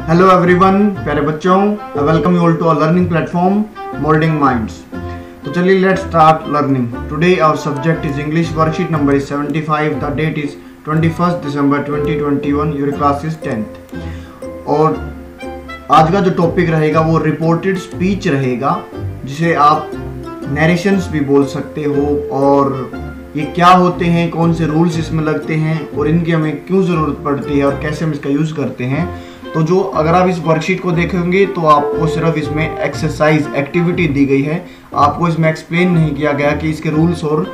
Hello everyone, प्यारे बच्चों, welcome you all to our learning platform Moulding Minds. तो चलिए let's start learning. Today our subject is English, worksheet number is 75। The date is 21 December 2021। Your class is 10th। और आज का जो topic रहेगा वो रिपोर्टेड स्पीच रहेगा, जिसे आप नरेशंस भी बोल सकते हो। और ये क्या होते हैं, कौन से रूल्स इसमें लगते हैं और इनकी हमें क्यों ज़रूरत पड़ती है और कैसे हम इसका यूज़ करते हैं। तो जो अगर आप इस वर्कशीट को देखेंगे तो आपको सिर्फ इसमें एक्सरसाइज एक्टिविटी दी गई है, आपको इसमें एक्सप्लेन नहीं किया गया कि इसके रूल्स और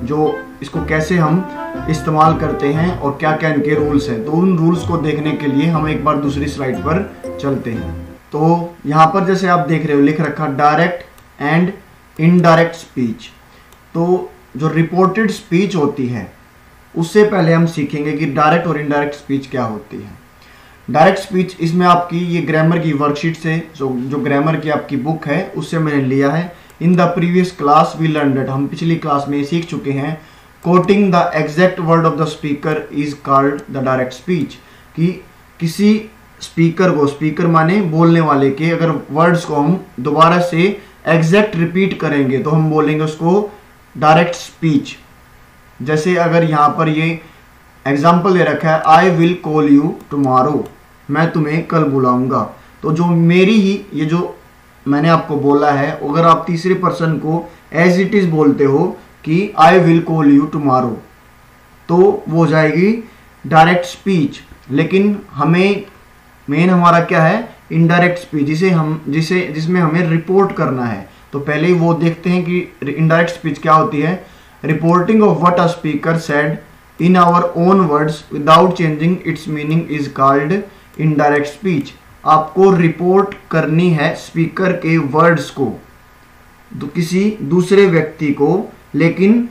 जो इसको कैसे हम इस्तेमाल करते हैं और क्या क्या इनके रूल्स हैं। तो उन रूल्स को देखने के लिए हम एक बार दूसरी स्लाइड पर चलते हैं। तो यहाँ पर जैसे आप देख रहे हो लिख रखा डायरेक्ट एंड इनडायरेक्ट स्पीच। तो जो रिपोर्टेड स्पीच होती है उससे पहले हम सीखेंगे कि डायरेक्ट और इनडायरेक्ट स्पीच क्या होती है। डायरेक्ट स्पीच इसमें आपकी ये ग्रामर की वर्कशीट से जो ग्रामर की आपकी बुक है उससे मैंने लिया है। In the previous class we learn that, हम पिछली क्लास में सीख चुके हैं, quoting the exact word of the speaker is called the direct speech. कि किसी स्पीकर को, स्पीकर माने बोलने वाले के, अगर वर्ड्स को हम दोबारा से एग्जैक्ट रिपीट करेंगे तो हम बोलेंगे उसको डायरेक्ट स्पीच। जैसे अगर यहाँ पर ये एग्जाम्पल दे रखा है, I will call you tomorrow, मैं तुम्हें कल बुलाऊंगा। तो जो मेरी ही ये जो मैंने आपको बोला है, अगर आप तीसरे पर्सन को एज इट इज बोलते हो कि I will call you tomorrow, तो वो हो जाएगी डायरेक्ट स्पीच। लेकिन हमें मेन हमारा क्या है, इनडायरेक्ट स्पीच, जिसमें हमें रिपोर्ट करना है। तो पहले ही वो देखते हैं कि इनडायरेक्ट स्पीच क्या होती है। Reporting of what a speaker said in our own words without changing its meaning is called indirect speech. आपको रिपोर्ट करनी है स्पीकर के वर्ड्स को तो किसी दूसरे व्यक्ति को, लेकिन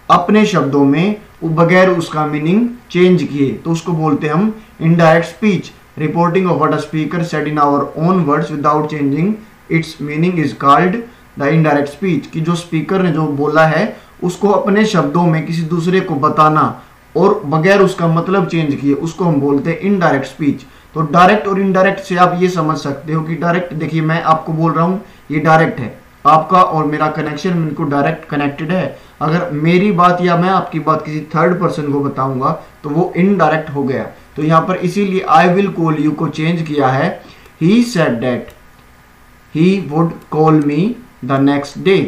अपने शब्दों में बगैर उसका मीनिंग चेंज किए, तो उसको बोलते हम indirect speech. Reporting of what a speaker said in our own words without changing its meaning is called the indirect speech. कि जो स्पीकर ने जो बोला है उसको अपने शब्दों में किसी दूसरे को बताना और बगैर उसका मतलब चेंज किए, उसको हम बोलते हैं इनडायरेक्ट स्पीच। तो डायरेक्ट और इनडायरेक्ट से आप ये समझ सकते हो कि डायरेक्ट, देखिए मैं आपको बोल रहा हूँ ये डायरेक्ट है, आपका और मेरा कनेक्शन बिल्कुल डायरेक्ट कनेक्टेड है। अगर मेरी बात या मैं आपकी बात किसी थर्ड पर्सन को बताऊंगा तो वो इनडायरेक्ट हो गया। तो यहाँ पर इसीलिए आई विल कॉल यू को चेंज किया है, he said that he would call me the next day।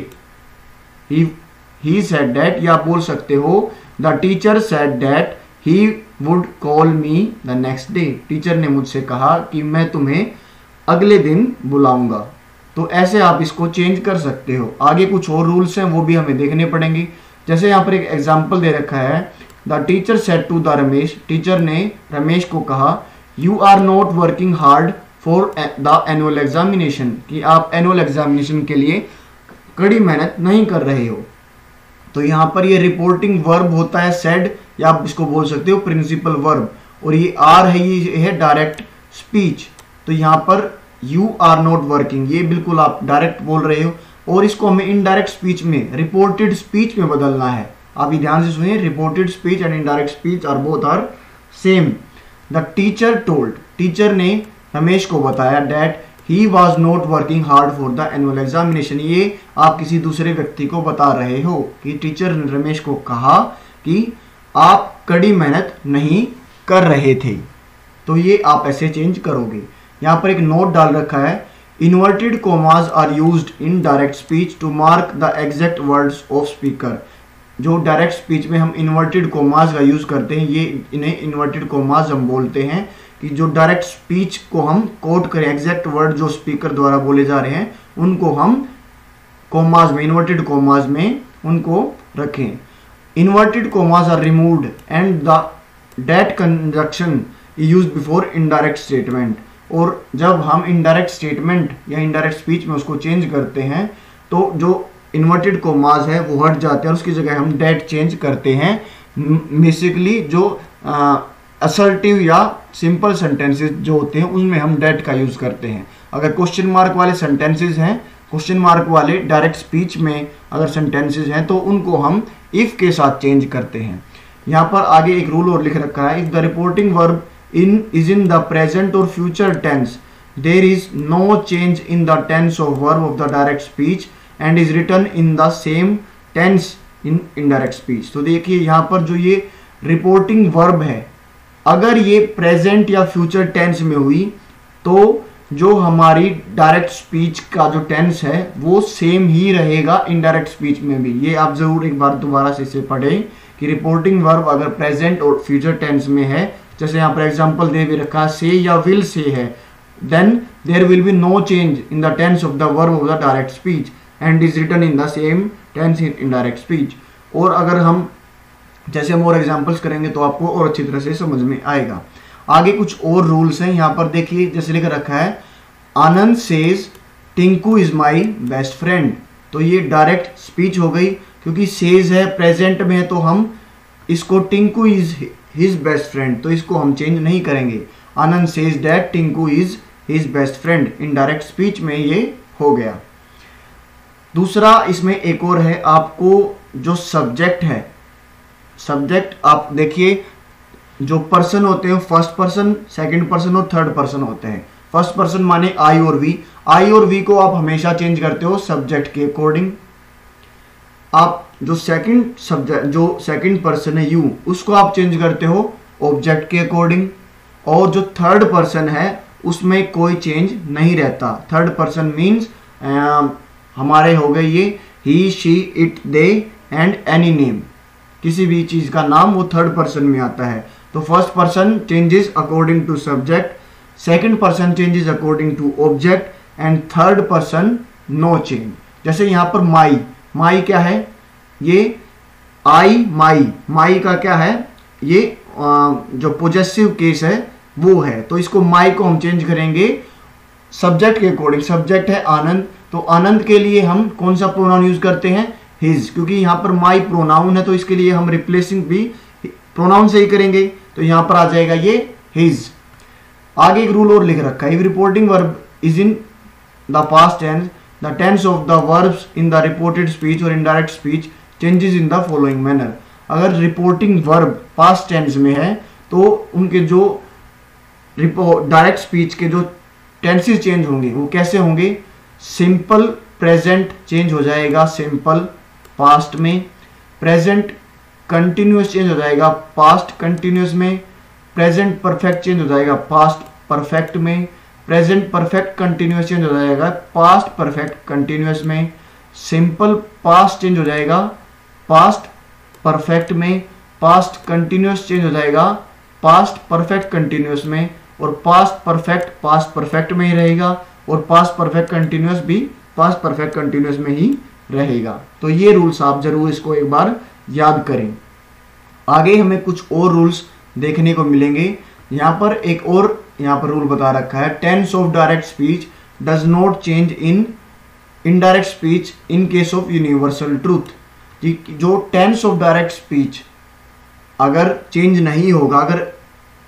he said that, या आप बोल सकते हो the teacher said that he would call me the next day। Teacher ने मुझसे कहा कि मैं तुम्हें अगले दिन बुलाऊंगा। तो ऐसे आप इसको चेंज कर सकते हो। आगे कुछ और रूल्स हैं वो भी हमें देखने पड़ेंगे। जैसे यहाँ पर एक एग्जाम्पल दे रखा है, the teacher said to the Ramesh, teacher ने रमेश को कहा, you are not working hard for the annual examination, कि आप एनुअल एग्जामिनेशन के लिए कड़ी मेहनत नहीं कर रहे हो। तो यहाँ पर ये रिपोर्टिंग वर्ब होता है सेड, या आप इसको बोल सकते हो प्रिंसिपल वर्ब, और ये आर है, ये है डायरेक्ट स्पीच। तो यहाँ पर यू आर नॉट वर्किंग, ये बिल्कुल आप डायरेक्ट बोल रहे हो, और इसको हमें इनडायरेक्ट स्पीच में, रिपोर्टेड स्पीच में बदलना है। आप ये ध्यान से सुनिए, reported speech and indirect speech are both are same. The teacher told, teacher ने रमेश को बताया that he was not working hard for the annual examination. ये आप किसी दूसरे व्यक्ति को बता रहे हो कि टीचर ने रमेश को कहा कि आप कड़ी मेहनत नहीं कर रहे थे। तो ये आप ऐसे चेंज करोगे। यहाँ पर एक नोट डाल रखा है, inverted commas are used in direct speech to mark the exact words of speaker. जो डायरेक्ट स्पीच में हम इन्वर्टेड कोमास का यूज करते हैं, ये इन्हें इन्वर्टेड कोमास हम बोलते हैं। कि जो डायरेक्ट स्पीच को हम कोट करें, एग्जैक्ट वर्ड जो स्पीकर द्वारा बोले जा रहे हैं उनको हम कोमास में, इन्वर्टेड कोमास में उनको रखें। Inverted commas are removed and the that conjunction used before indirect statement. और जब हम इनडायरेक्ट स्टेटमेंट या इनडायरेक्ट स्पीच में उसको चेंज करते हैं तो जो इन्वर्टेड कोमास है वो हट जाते हैं और उसकी जगह हम दैट चेंज करते हैं। बेसिकली जो असर्टिव या सिंपल सेंटेंसेस जो होते हैं उनमें हम डेट का यूज करते हैं। अगर क्वेश्चन मार्क वाले सेंटेंसेस हैं, क्वेश्चन मार्क वाले डायरेक्ट स्पीच में अगर सेंटेंसेस हैं तो उनको हम इफ के साथ चेंज करते हैं। यहाँ पर आगे एक रूल और लिख रखा है, if the reporting verb is in the present or future tense. There is no change in the tense of verb of the direct speech and is written in the same tense in indirect speech. तो देखिए यहाँ पर जो ये reporting verb है, अगर ये present या फ्यूचर टेंस में हुई तो जो हमारी डायरेक्ट स्पीच का जो टेंस है वो सेम ही रहेगा इनडायरेक्ट स्पीच में भी. ये आप जरूर एक बार दोबारा से इसे पढ़ें कि रिपोर्टिंग वर्ब अगर प्रेजेंट और फ्यूचर टेंस में है, जैसे यहाँ पर एग्जांपल दे भी रखा से या विल से है, then there will be no change in the tense of the verb of the direct speech and is written in the same tense in indirect speech. और अगर हम जैसे हम और एग्जांपल्स करेंगे तो आपको और अच्छी तरह से समझ में आएगा. आगे कुछ और रूल्स हैं यहाँ पर देखिए, जैसे लिख रखा है Anand says Tinku is my best friend. तो ये डायरेक्ट स्पीच हो गई, क्योंकि सेज है प्रेजेंट में है तो हम इसको Tinku is his best friend, तो इसको हम चेंज नहीं करेंगे. Anand says that Tinku is his best friend, indirect speech में ये हो गया. दूसरा इसमें एक और है, आपको जो सब्जेक्ट है, सब्जेक्ट आप देखिए जो पर्सन होते हैं फर्स्ट पर्सन, सेकंड पर्सन और थर्ड पर्सन होते हैं. फर्स्ट पर्सन माने आई और वी. आई और वी को आप हमेशा चेंज करते हो सब्जेक्ट के अकॉर्डिंग. आप जो सेकंड पर्सन है यू, उसको आप चेंज करते हो ऑब्जेक्ट के अकॉर्डिंग. और जो थर्ड पर्सन है उसमें कोई चेंज नहीं रहता. थर्ड पर्सन मीन्स हमारे हो गए ये he, she, it, they and any name. किसी भी चीज का नाम वो थर्ड पर्सन में आता है. तो first person changes according to subject, second person changes according to object and third person no change. जैसे यहाँ पर माई, माई क्या है, ये आई माई, माई का क्या है, ये जो पोजेसिव केस है वो है, तो इसको माई को हम चेंज करेंगे सब्जेक्ट के अकॉर्डिंग. सब्जेक्ट है आनंद, तो आनंद के लिए हम कौन सा प्रोनाउन यूज करते हैं, हिज, क्योंकि यहाँ पर माई प्रोनाउन है तो इसके लिए हम रिप्लेसिंग भी प्रोनाउन से ही करेंगे. तो यहाँ पर आ जाएगा ये हिज. आगे एक रूल और लिख रखा है, if reporting verb is in the past tense the tense of the verbs in the reported speech और indirect speech changes in the following manner. अगर रिपोर्टिंग वर्ब पास्ट टेंस में है तो उनके जो डायरेक्ट स्पीच के जो टेंसेस चेंज होंगे वो कैसे होंगे, सिंपल प्रेजेंट चेंज हो जाएगा सिंपल पास्ट में, प्रेजेंट कंटिन्यूअस चेंज हो जाएगा पास्ट कंटिन्यूअस में, प्रेजेंट परफेक्ट चेंज हो जाएगा पास्ट परफेक्ट में, प्रेजेंट परफेक्ट कंटिन्यूअस चेंज हो जाएगा पास्ट परफेक्ट कंटिन्यूअस में, सिंपल पास्ट चेंज हो जाएगा पास्ट परफेक्ट में, पास्ट कंटिन्यूअस चेंज हो जाएगा पास्ट परफेक्ट कंटिन्यूअस में, और पास्ट परफेक्ट में ही रहेगा, और पास्ट परफेक्ट कंटिन्यूअस भी पास्ट परफेक्ट कंटिन्यूअस में ही रहेगा. तो ये रूल्स आप जरूर इसको एक बार याद करें. आगे हमें कुछ और रूल्स देखने को मिलेंगे. यहाँ पर एक और यहाँ पर रूल बता रखा है, tense of direct speech does not change in indirect speech in case of universal truth. जो टेंस ऑफ डायरेक्ट स्पीच अगर चेंज नहीं होगा, अगर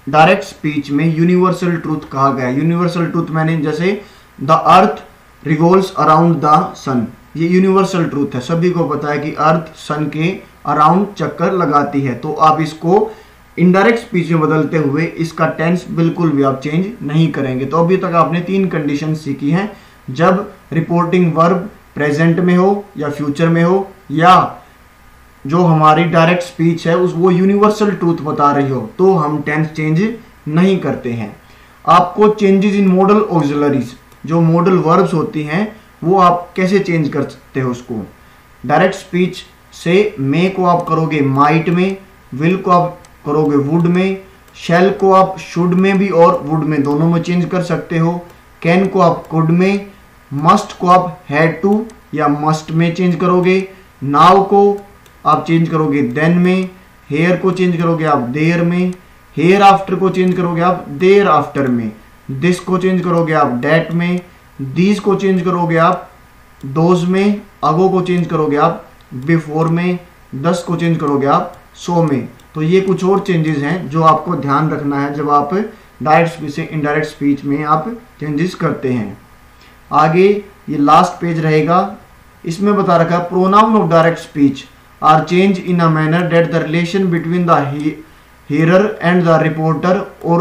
डायरेक्ट स्पीच में यूनिवर्सल ट्रूथ कहा गया, यूनिवर्सल ट्रूथ मैंने जैसे the earth revolves around the sun, ये यूनिवर्सल ट्रूथ है, सभी को पता है कि अर्थ सन के अराउंड चक्कर लगाती है. तो आप इसको इनडायरेक्ट स्पीच में बदलते हुए इसका टेंस बिल्कुल भी आप चेंज नहीं करेंगे. तो अभी तक आपने 3 कंडीशन सीखी हैं, जब रिपोर्टिंग वर्ब प्रेजेंट में हो या फ्यूचर में हो, या जो हमारी डायरेक्ट स्पीच है उस वो यूनिवर्सल ट्रूथ बता रही हो, तो हम टेंस चेंज नहीं करते हैं. आपको चेंजेस इन मॉडल ऑक्सिलरीज, जो मॉडल वर्ब्स होती हैं वो आप कैसे चेंज कर सकते हो उसको. डायरेक्ट स्पीच से मे को आप करोगे माइट में, विल को आप करोगे वुड में, शैल को आप शुड में भी और वुड में दोनों में चेंज कर सकते हो, कैन को आप कुड में, मस्ट को आप हैड टू या मस्ट में चेंज करोगे, नाउ को आप चेंज करोगे देन में, हेयर को चेंज करोगे आप देयर में, हेयर आफ्टर को चेंज करोगे आप देयर आफ्टर में, दिस को चेंज करोगे आप डेट में, दीज को चेंज करोगे आप दोज में, अगो को चेंज करोगे आप बिफोर में, दस को चेंज करोगे आप सो में. तो ये कुछ और चेंजेस हैं जो आपको ध्यान रखना है जब आप डायरेक्ट स्पीच से इनडायरेक्ट स्पीच में आप चेंजेस करते हैं. आगे ये लास्ट पेज रहेगा, इसमें बता रखा है pronoun of direct speech are change in a manner that the relation between the hearer and the reporter or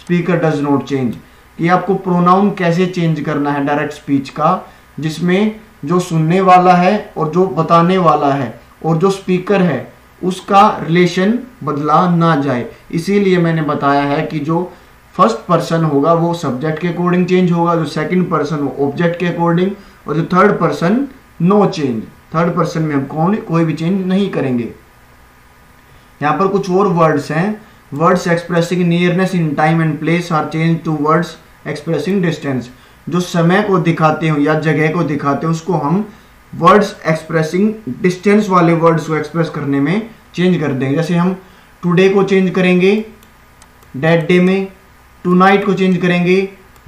speaker does not change, कि आपको प्रोनाउन कैसे चेंज करना है डायरेक्ट स्पीच का, जिसमें जो सुनने वाला है और जो बताने वाला है और जो स्पीकर है उसका रिलेशन बदला ना जाए। इसीलिए मैंने बताया है कि जो फर्स्ट पर्सन होगा वो सब्जेक्ट के अकॉर्डिंग चेंज होगा, जो सेकंड पर्सन वो ऑब्जेक्ट के अकॉर्डिंग, और जो third person no change. Third person में हम कोई भी चेंज नहीं करेंगे। यहाँ पर कुछ और वर्ड्स हैं। Words expressing nearness in time and place are change to words expressing distance. जो समय को दिखाते हो या जगह को दिखाते हो उसको हम वर्ड्स एक्सप्रेसिंग डिस्टेंस वाले वर्ड्स को एक्सप्रेस करने में चेंज कर देंगे। जैसे हम टुडे को चेंज करेंगे डेट डे में, टू नाइट को चेंज करेंगे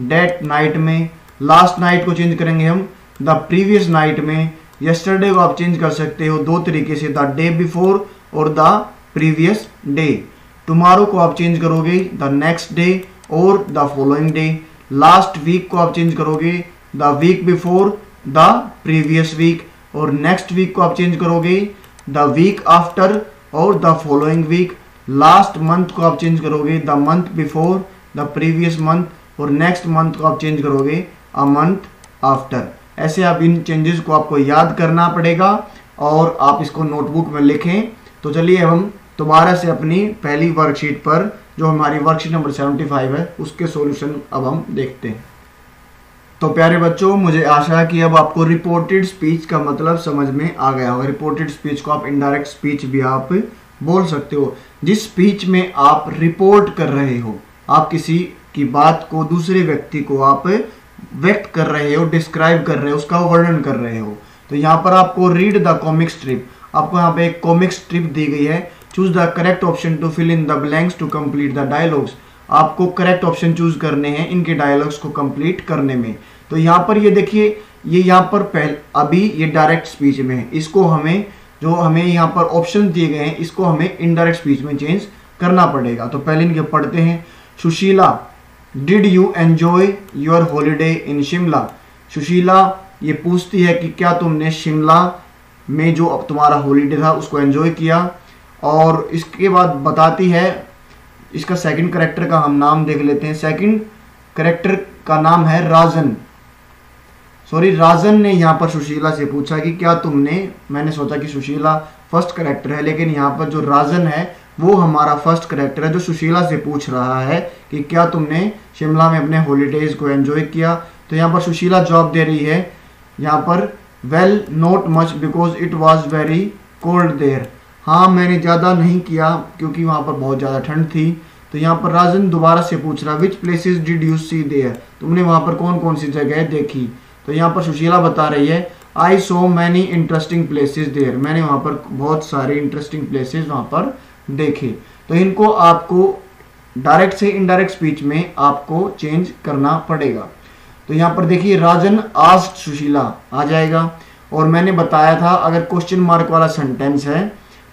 डेट नाइट में, लास्ट नाइट को चेंज करेंगे हम द प्रीवियस नाइट में, यस्टरडे को आप चेंज कर सकते हो दो तरीके से, द डे बिफोर और द प्रीवियस डे। टुमारो को आप चेंज करोगे द नेक्स्ट डे और the following day. Last week को आप चेंज करोगे the week before the previous week, और नेक्स्ट वीक को आप चेंज करोगे द वीक आफ्टर और the following week. Last month को आप चेंज करोगे the month before the previous month, और नेक्स्ट मंथ को आप चेंज करोगे अ मंथ आफ्टर। ऐसे आप इन चेंजेस को आपको याद करना पड़ेगा और आप इसको नोटबुक में लिखें। तो चलिए हम दोबारा से अपनी पहली वर्कशीट पर, जो हमारी वर्कशीट नंबर 75 है, उसके सॉल्यूशन अब हम देखते हैं। तो प्यारे बच्चों, मुझे आशा है कि अब आपको रिपोर्टेड स्पीच का मतलब समझ में आ गया होगा। रिपोर्टेड स्पीच को आप इनडायरेक्ट स्पीच भी आप बोल सकते हो। जिस स्पीच में आप रिपोर्ट कर रहे हो, आप किसी की बात को दूसरे व्यक्ति को आप व्यक्त कर रहे हो, डिस्क्राइब कर रहे हो, उसका वर्णन कर रहे हो। तो यहाँ पर आपको रीड द कॉमिक स्ट्रिप, आपको यहाँ पे एक कॉमिक स्ट्रिप दी गई है। Choose the correct option to fill in the blanks to complete the dialogues. आपको करेक्ट ऑप्शन चूज करने हैं इनके डायलॉग्स को कंप्लीट करने में। तो यहाँ पर ये देखिए, ये यहाँ पर अभी ये डायरेक्ट स्पीच में है, इसको हमें जो हमें यहाँ पर ऑप्शन दिए गए हैं इसको हमें इनडायरेक्ट स्पीच में चेंज करना पड़ेगा। तो पहले इनके पढ़ते हैं। Sushila, did you enjoy your holiday in Shimla. Sushila ये पूछती है कि क्या तुमने शिमला में जो अब तुम्हारा हॉलीडे था उसको एंजॉय किया, और इसके बाद बताती है, इसका सेकंड कैरेक्टर का हम नाम देख लेते हैं। सेकंड कैरेक्टर का नाम है राजन। राजन ने यहाँ पर सुशीला से पूछा कि क्या तुमने, मैंने सोचा कि सुशीला फर्स्ट कैरेक्टर है, लेकिन यहाँ पर जो राजन है वो हमारा फर्स्ट कैरेक्टर है जो सुशीला से पूछ रहा है कि क्या तुमने शिमला में अपने हॉलीडेज को एंजॉय किया। तो यहाँ पर सुशीला जवाब दे रही है यहाँ पर, well not much because it was very cold there. हाँ, मैंने ज़्यादा नहीं किया क्योंकि वहाँ पर बहुत ज़्यादा ठंड थी। तो यहाँ पर राजन दोबारा से पूछ रहा, which places did you see there, तुमने वहाँ पर कौन कौन सी जगह देखी। तो यहाँ पर सुशीला बता रही है, I saw many interesting places there, मैंने वहाँ पर बहुत सारे इंटरेस्टिंग प्लेसेस वहाँ पर देखे। तो इनको आपको डायरेक्ट से इनडायरेक्ट स्पीच में आपको चेंज करना पड़ेगा। तो यहाँ पर देखिए, राजन आस्क्ड सुशीला आ जाएगा, और मैंने बताया था अगर क्वेश्चन मार्क वाला सेंटेंस है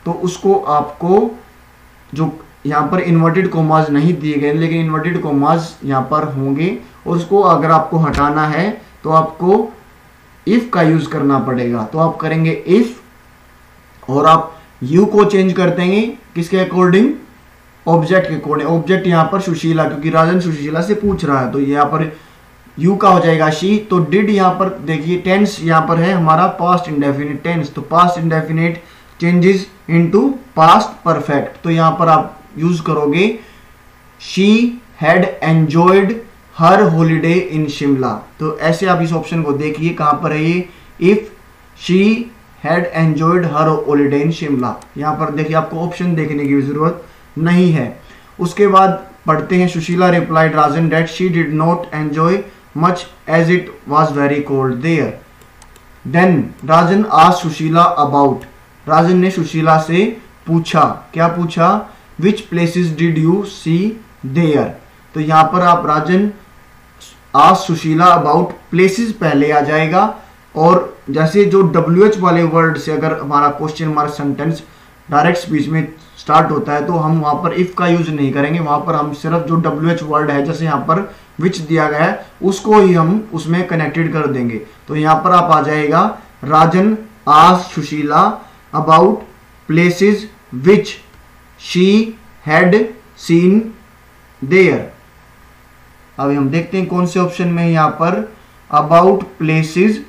तो उसको आपको, जो यहाँ पर इन्वर्टेड कोमाज नहीं दिए गए लेकिन इन्वर्टेड कोमाज यहाँ पर होंगे, और उसको अगर आपको हटाना है तो आपको इफ का यूज करना पड़ेगा। तो आप करेंगे इफ, और आप यू को चेंज कर देंगे किसके अकॉर्डिंग, ऑब्जेक्ट के अकॉर्डिंग। ऑब्जेक्ट यहाँ पर सुशीला, क्योंकि राजन सुशीला से पूछ रहा है, तो यहाँ पर यू का हो जाएगा शी। तो डिड यहाँ पर देखिए, टेंस यहाँ पर है हमारा पास्ट इंडेफिनिट टेंस, तो past indefinite changes into past perfect. तो यहाँ पर आप यूज करोगे she had enjoyed her holiday in Shimla. तो ऐसे आप इस ऑप्शन को देखिए कहां पर है ये, if she had enjoyed her holiday in Shimla. यहाँ पर देखिए आपको ऑप्शन देखने की जरूरत नहीं है। उसके बाद पढ़ते हैं, Sushila replied Rajan that she did not enjoy much as it was very cold there. Then Rajan asked Sushila about, Rajan ने सुशीला से पूछा, क्या पूछा, which places did you see there. तो यहाँ पर आप Rajan asked Sushila about places पहले आ जाएगा, और जैसे जो WH वाले वर्ड से अगर हमारा question mark sentence direct speech में स्टार्ट होता है तो हम वहां पर इफ का यूज नहीं करेंगे, वहां पर हम सिर्फ जो WH वर्ड है, जैसे यहाँ पर विच दिया गया है, उसको ही हम उसमें कनेक्टेड कर देंगे। तो यहाँ पर आप आ जाएगा, Rajan asked Sushila about places which she had seen there. अभी हम देखते हैं कौन से ऑप्शन में यहाँ पर about places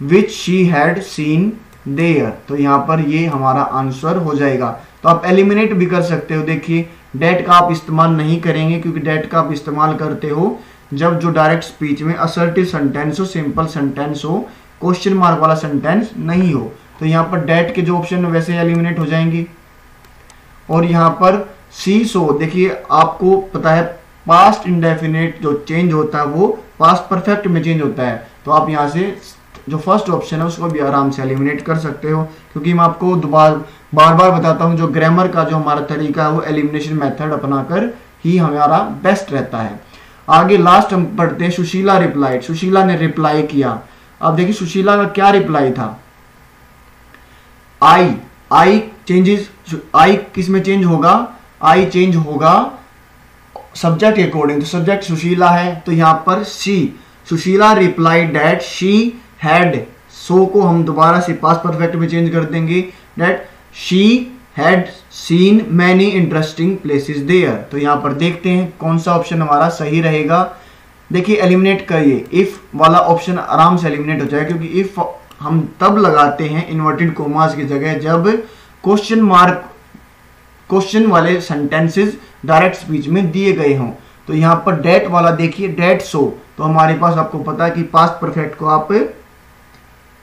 which she had seen there, तो यहाँ पर ये हमारा आंसर हो जाएगा। तो आप एलिमिनेट भी कर सकते हो। देखिए डेट का आप इस्तेमाल नहीं करेंगे क्योंकि डेट का आप इस्तेमाल करते हो जब जो डायरेक्ट स्पीच में असर्टिव सेंटेंस हो, सिंपल सेंटेंस हो, क्वेश्चन मार्क वाला सेंटेंस नहीं हो। तो यहाँ पर डेट के जो ऑप्शन है वैसे एलिमिनेट हो जाएंगी। और यहाँ पर सी सो, देखिए आपको पता है पास्ट इंडेफिनिट जो चेंज होता है वो पास्ट परफेक्ट में चेंज होता है। तो आप यहाँ से जो फर्स्ट ऑप्शन है उसको भी आराम से एलिमिनेट कर सकते हो, क्योंकि मैं आपको बार बार बताता हूँ जो ग्रामर का जो हमारा तरीका है वो एलिमिनेशन मेथड अपनाकर ही हमारा बेस्ट रहता है। आगे लास्ट हम पढ़ते हैं सुशीला रिप्लाइड, सुशीला ने रिप्लाई किया। अब देखिए सुशीला का क्या रिप्लाई था, आई चेंजेस, आई किस में चेंज होगा, आई चेंज होगा सब्जेक्ट के अकॉर्डिंग। तो सब्जेक्ट सुशीला है, तो यहाँ पर she, Sushila replied that she had, saw को हम दोबारा से पास्ट परफेक्ट में चेंज कर देंगे, that she had seen many interesting places there. तो यहाँ पर देखते हैं कौन सा ऑप्शन हमारा सही रहेगा। देखिए एलिमिनेट करिए, इफ वाला ऑप्शन आराम से एलिमिनेट हो जाएगा, क्योंकि इफ हम तब लगाते हैं इन्वर्टेड कोमास की जगह जब क्वेश्चन मार्क, क्वेश्चन वाले सेंटेंसेस डायरेक्ट स्पीच में दिए गए हों। तो यहाँ पर डेट वाला देखिए, डेट सो, तो हमारे पास आपको पता है कि पास्ट परफेक्ट को आप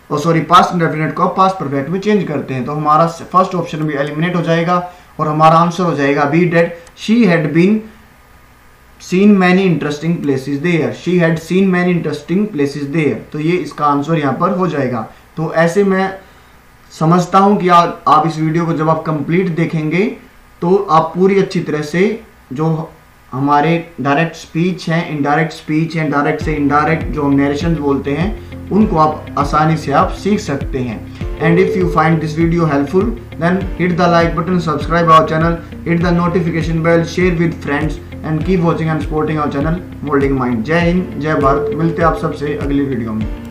पास्ट इंडेफिनिट को आप पास्ट परफेक्ट में चेंज करते हैं। तो हमारा फर्स्ट ऑप्शन भी एलिमिनेट हो जाएगा और हमारा आंसर हो जाएगा B, that she had been seen many interesting places there, she had seen many interesting places there. तो ये इसका आंसर यहाँ पर हो जाएगा। तो ऐसे मैं समझता हूँ कि आप इस वीडियो को जब आप कंप्लीट देखेंगे तो आप पूरी अच्छी तरह से जो हमारे डायरेक्ट स्पीच हैं, इनडायरेक्ट स्पीच हैं, डायरेक्ट से इनडायरेक्ट जो हम नरेशन बोलते हैं उनको आप आसानी से आप सीख सकते हैं। And if you find this video helpful then hit the like button, subscribe our channel, hit the notification bell, share with friends and keep watching and supporting our channel Molding Mind. जय हिंद, जय भारत। मिलते हैं आप सबसे अगली video में।